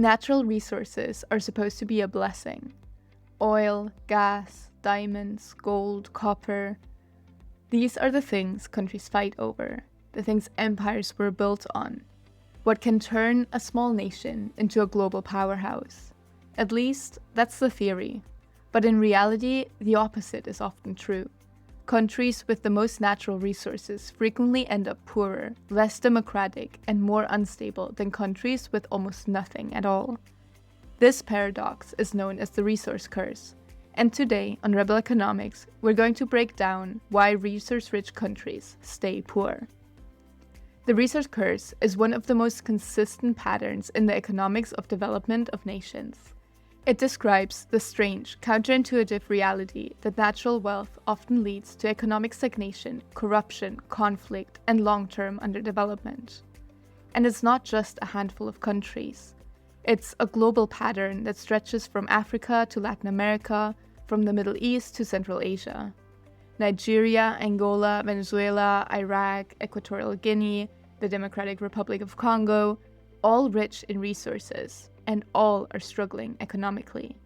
Natural resources are supposed to be a blessing. Oil, gas, diamonds, gold, copper. These are the things countries fight over, the things empires were built on. What can turn a small nation into a global powerhouse. At least, that's the theory. But in reality, the opposite is often true. Countries with the most natural resources frequently end up poorer, less democratic, and more unstable than countries with almost nothing at all. This paradox is known as the resource curse. And today, on Rebel Economics, we're going to break down why resource-rich countries stay poor. The resource curse is one of the most consistent patterns in the economics of development of nations. It describes the strange, counterintuitive reality that natural wealth often leads to economic stagnation, corruption, conflict, and long-term underdevelopment. And it's not just a handful of countries. It's a global pattern that stretches from Africa to Latin America, from the Middle East to Central Asia. Nigeria, Angola, Venezuela, Iraq, Equatorial Guinea, the Democratic Republic of Congo, all rich in resources, and all are struggling economically.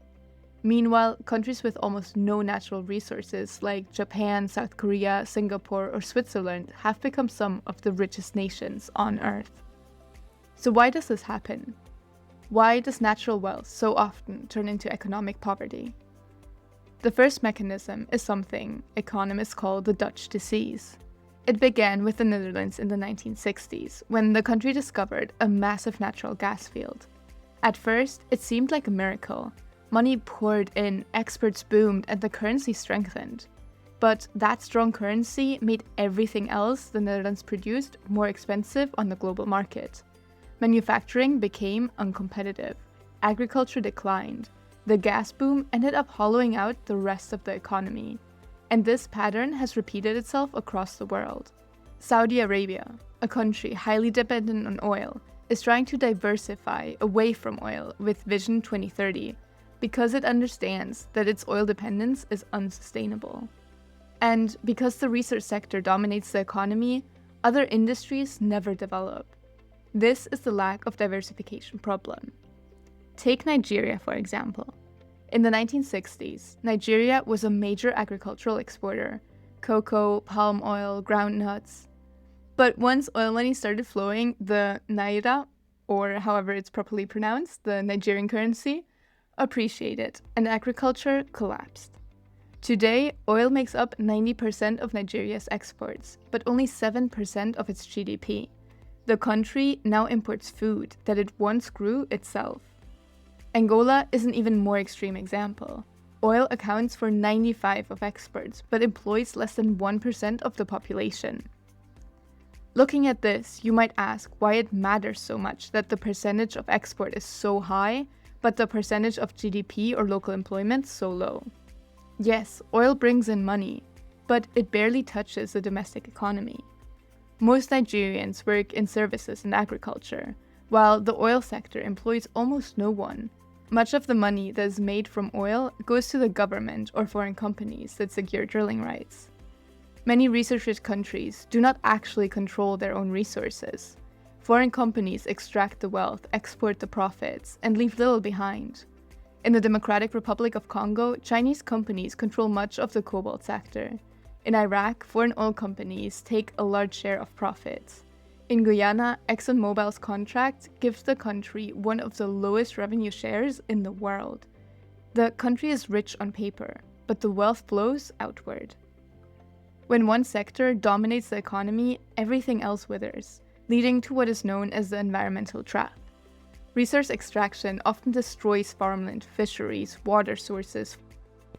Meanwhile, countries with almost no natural resources like Japan, South Korea, Singapore, or Switzerland have become some of the richest nations on Earth. So why does this happen? Why does natural wealth so often turn into economic poverty? The first mechanism is something economists call the Dutch disease. It began with the Netherlands in the 1960s, when the country discovered a massive natural gas field. At first, it seemed like a miracle. Money poured in, exports boomed, and the currency strengthened. But that strong currency made everything else the Netherlands produced more expensive on the global market. Manufacturing became uncompetitive. Agriculture declined. The gas boom ended up hollowing out the rest of the economy. And this pattern has repeated itself across the world. Saudi Arabia, a country highly dependent on oil, is trying to diversify away from oil with Vision 2030 because it understands that its oil dependence is unsustainable. And because the research sector dominates the economy, other industries never develop. This is the lack of diversification problem. Take Nigeria, for example. In the 1960s, Nigeria was a major agricultural exporter: cocoa, palm oil, groundnuts. But once oil money started flowing, the naira, or however it's properly pronounced, the Nigerian currency, appreciated, and agriculture collapsed. Today, oil makes up 90% of Nigeria's exports, but only 7% of its GDP. The country now imports food that it once grew itself. Angola is an even more extreme example. Oil accounts for 95% of exports, but employs less than 1% of the population. Looking at this, you might ask why it matters so much that the percentage of export is so high, but the percentage of GDP or local employment so low. Yes, oil brings in money, but it barely touches the domestic economy. Most Nigerians work in services and agriculture, while the oil sector employs almost no one. Much of the money that is made from oil goes to the government or foreign companies that secure drilling rights. Many resource-rich countries do not actually control their own resources. Foreign companies extract the wealth, export the profits, and leave little behind. In the Democratic Republic of Congo, Chinese companies control much of the cobalt sector. In Iraq, foreign oil companies take a large share of profits. In Guyana, ExxonMobil's contract gives the country one of the lowest revenue shares in the world. The country is rich on paper, but the wealth flows outward. When one sector dominates the economy, everything else withers, leading to what is known as the environmental trap. Resource extraction often destroys farmland, fisheries, water sources.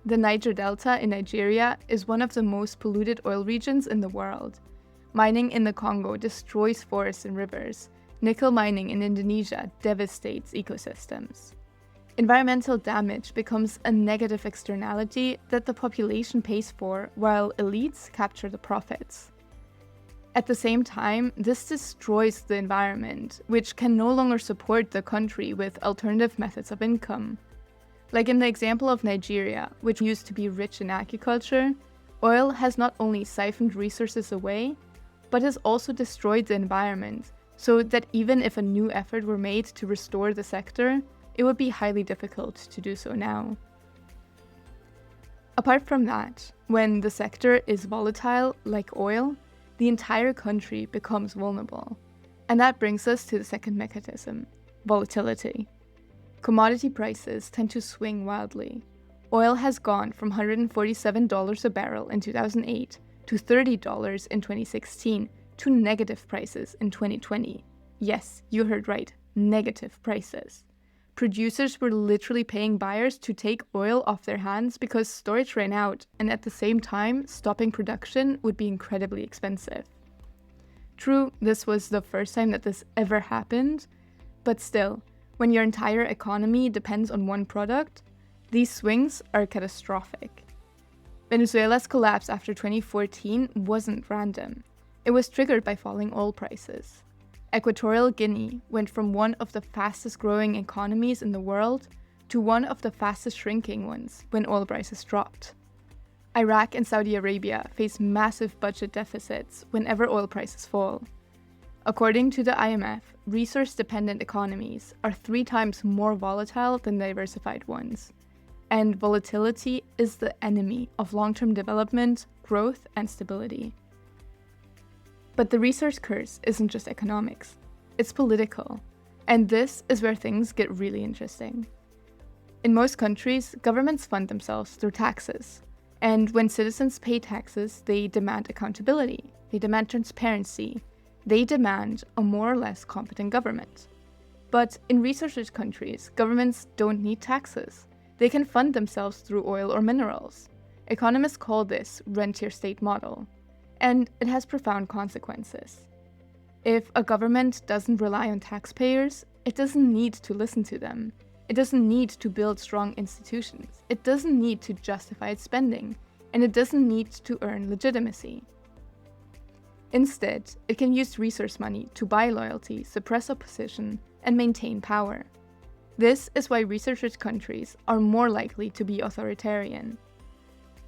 The Niger Delta in Nigeria is one of the most polluted oil regions in the world. Mining in the Congo destroys forests and rivers. Nickel mining in Indonesia devastates ecosystems. Environmental damage becomes a negative externality that the population pays for, while elites capture the profits. At the same time, this destroys the environment, which can no longer support the country with alternative methods of income. Like in the example of Nigeria, which used to be rich in agriculture, oil has not only siphoned resources away, but has also destroyed the environment so that even if a new effort were made to restore the sector, it would be highly difficult to do so now. Apart from that, when the sector is volatile, like oil, the entire country becomes vulnerable. And that brings us to the second mechanism, volatility. Commodity prices tend to swing wildly. Oil has gone from $147 a barrel in 2008 to $30 in 2016 to negative prices in 2020. Yes, you heard right, negative prices. Producers were literally paying buyers to take oil off their hands because storage ran out, and at the same time, stopping production would be incredibly expensive. True, this was the first time that this ever happened, but still, when your entire economy depends on one product, these swings are catastrophic. Venezuela's collapse after 2014 wasn't random. It was triggered by falling oil prices. Equatorial Guinea went from one of the fastest growing economies in the world to one of the fastest shrinking ones when oil prices dropped. Iraq and Saudi Arabia face massive budget deficits whenever oil prices fall. According to the IMF, resource-dependent economies are 3 times more volatile than diversified ones. And volatility is the enemy of long-term development, growth, and stability. But the resource curse isn't just economics, it's political. And this is where things get really interesting. In most countries, governments fund themselves through taxes. And when citizens pay taxes, they demand accountability, they demand transparency, they demand a more or less competent government. But in resource-rich countries, governments don't need taxes. They can fund themselves through oil or minerals. Economists call this rentier-state model. And it has profound consequences. If a government doesn't rely on taxpayers, it doesn't need to listen to them. It doesn't need to build strong institutions. It doesn't need to justify its spending. And it doesn't need to earn legitimacy. Instead, it can use resource money to buy loyalty, suppress opposition, and maintain power. This is why resource-rich countries are more likely to be authoritarian.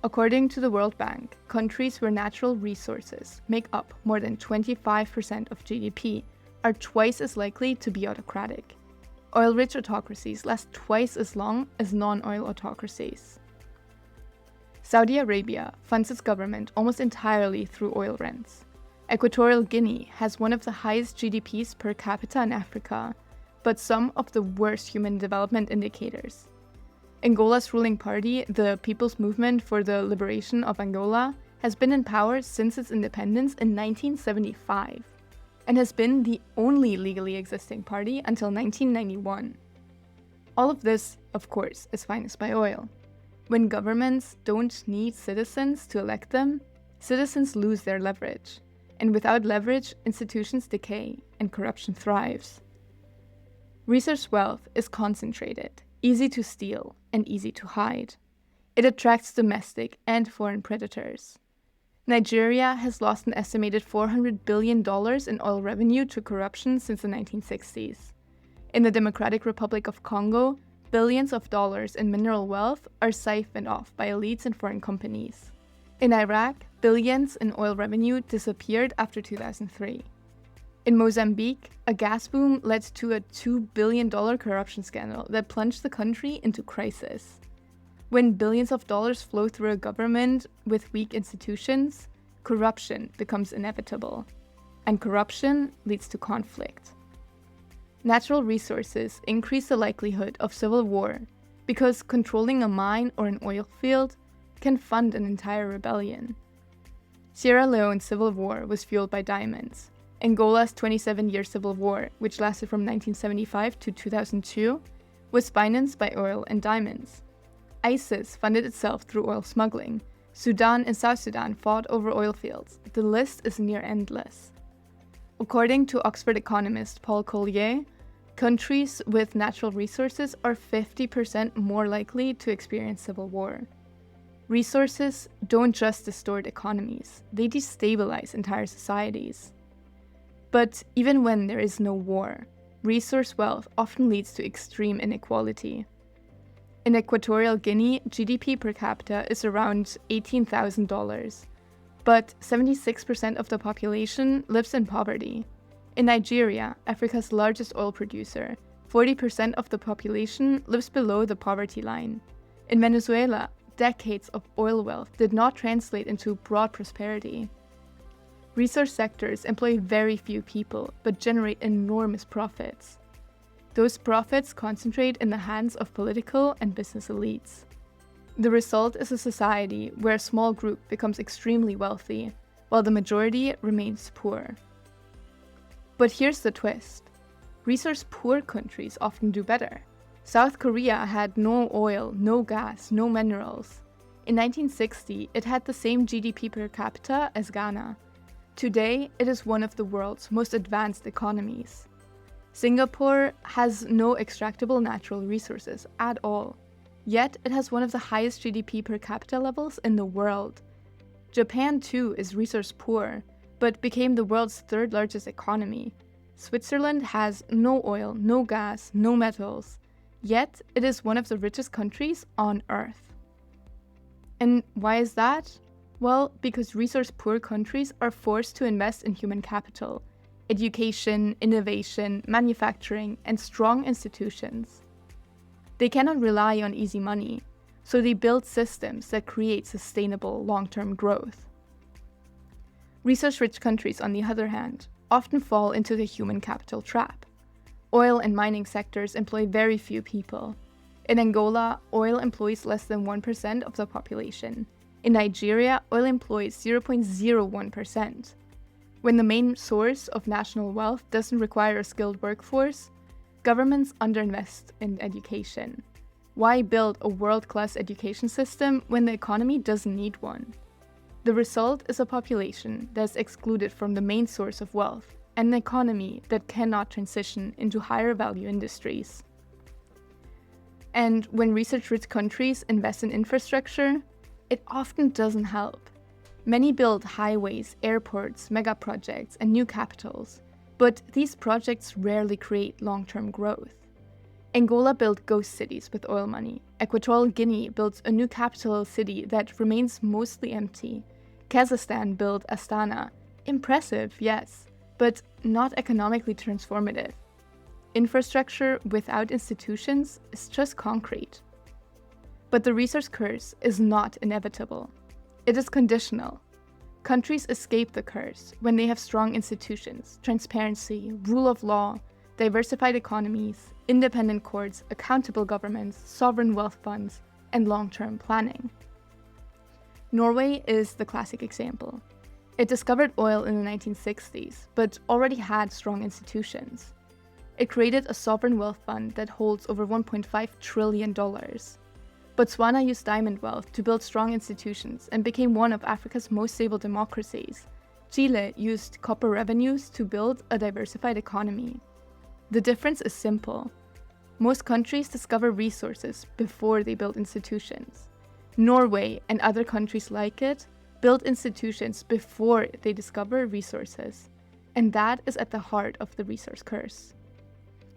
According to the World Bank, countries where natural resources make up more than 25% of GDP are twice as likely to be autocratic. Oil-rich autocracies last twice as long as non-oil autocracies. Saudi Arabia funds its government almost entirely through oil rents. Equatorial Guinea has one of the highest GDPs per capita in Africa, but some of the worst human development indicators. Angola's ruling party, the People's Movement for the Liberation of Angola, has been in power since its independence in 1975 and has been the only legally existing party until 1991. All of this, of course, is financed by oil. When governments don't need citizens to elect them, citizens lose their leverage. And without leverage, institutions decay and corruption thrives. Resource wealth is concentrated, easy to steal, and easy to hide. It attracts domestic and foreign predators. Nigeria has lost an estimated $400 billion in oil revenue to corruption since the 1960s. In the Democratic Republic of Congo, billions of dollars in mineral wealth are siphoned off by elites and foreign companies. In Iraq, billions in oil revenue disappeared after 2003. In Mozambique, a gas boom led to a $2 billion corruption scandal that plunged the country into crisis. When billions of dollars flow through a government with weak institutions, corruption becomes inevitable, and corruption leads to conflict. Natural resources increase the likelihood of civil war because controlling a mine or an oil field can fund an entire rebellion. Sierra Leone's civil war was fueled by diamonds. Angola's 27-year civil war, which lasted from 1975 to 2002, was financed by oil and diamonds. ISIS funded itself through oil smuggling. Sudan and South Sudan fought over oil fields. The list is near endless. According to Oxford economist Paul Collier, countries with natural resources are 50% more likely to experience civil war. Resources don't just distort economies, they destabilize entire societies. But even when there is no war, resource wealth often leads to extreme inequality. In Equatorial Guinea, GDP per capita is around $18,000, but 76% of the population lives in poverty. In Nigeria, Africa's largest oil producer, 40% of the population lives below the poverty line. In Venezuela, decades of oil wealth did not translate into broad prosperity. Resource sectors employ very few people but generate enormous profits. Those profits concentrate in the hands of political and business elites. The result is a society where a small group becomes extremely wealthy, while the majority remains poor. But here's the twist. Resource-poor countries often do better. South Korea had no oil, no gas, no minerals. In 1960, it had the same GDP per capita as Ghana. Today, it is one of the world's most advanced economies. Singapore has no extractable natural resources at all, yet it has one of the highest GDP per capita levels in the world. Japan too is resource poor, but became the world's third largest economy. Switzerland has no oil, no gas, no metals, yet it is one of the richest countries on Earth. And why is that? Well, because resource-poor countries are forced to invest in human capital, education, innovation, manufacturing, and strong institutions. They cannot rely on easy money, so they build systems that create sustainable long-term growth. Resource-rich countries, on the other hand, often fall into the human capital trap. Oil and mining sectors employ very few people. In Angola, oil employs less than 1% of the population. In Nigeria, oil employs 0.01%. When the main source of national wealth doesn't require a skilled workforce, governments underinvest in education. Why build a world-class education system when the economy doesn't need one? The result is a population that is excluded from the main source of wealth and an economy that cannot transition into higher value industries. And when research-rich countries invest in infrastructure, it often doesn't help. Many build highways, airports, mega projects, and new capitals, but these projects rarely create long-term growth. Angola built ghost cities with oil money. Equatorial Guinea built a new capital city that remains mostly empty. Kazakhstan built Astana. Impressive, yes, but not economically transformative. Infrastructure without institutions is just concrete. But the resource curse is not inevitable. It is conditional. Countries escape the curse when they have strong institutions, transparency, rule of law, diversified economies, independent courts, accountable governments, sovereign wealth funds, and long-term planning. Norway is the classic example. It discovered oil in the 1960s, but already had strong institutions. It created a sovereign wealth fund that holds over $1.5 trillion. Botswana used diamond wealth to build strong institutions and became one of Africa's most stable democracies. Chile used copper revenues to build a diversified economy. The difference is simple. Most countries discover resources before they build institutions. Norway and other countries like it build institutions before they discover resources. And that is at the heart of the resource curse.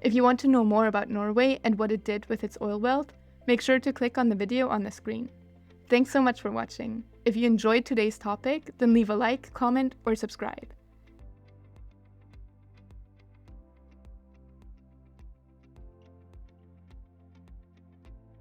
If you want to know more about Norway and what it did with its oil wealth, make sure to click on the video on the screen. Thanks so much for watching. If you enjoyed today's topic, then leave a like, comment, or subscribe.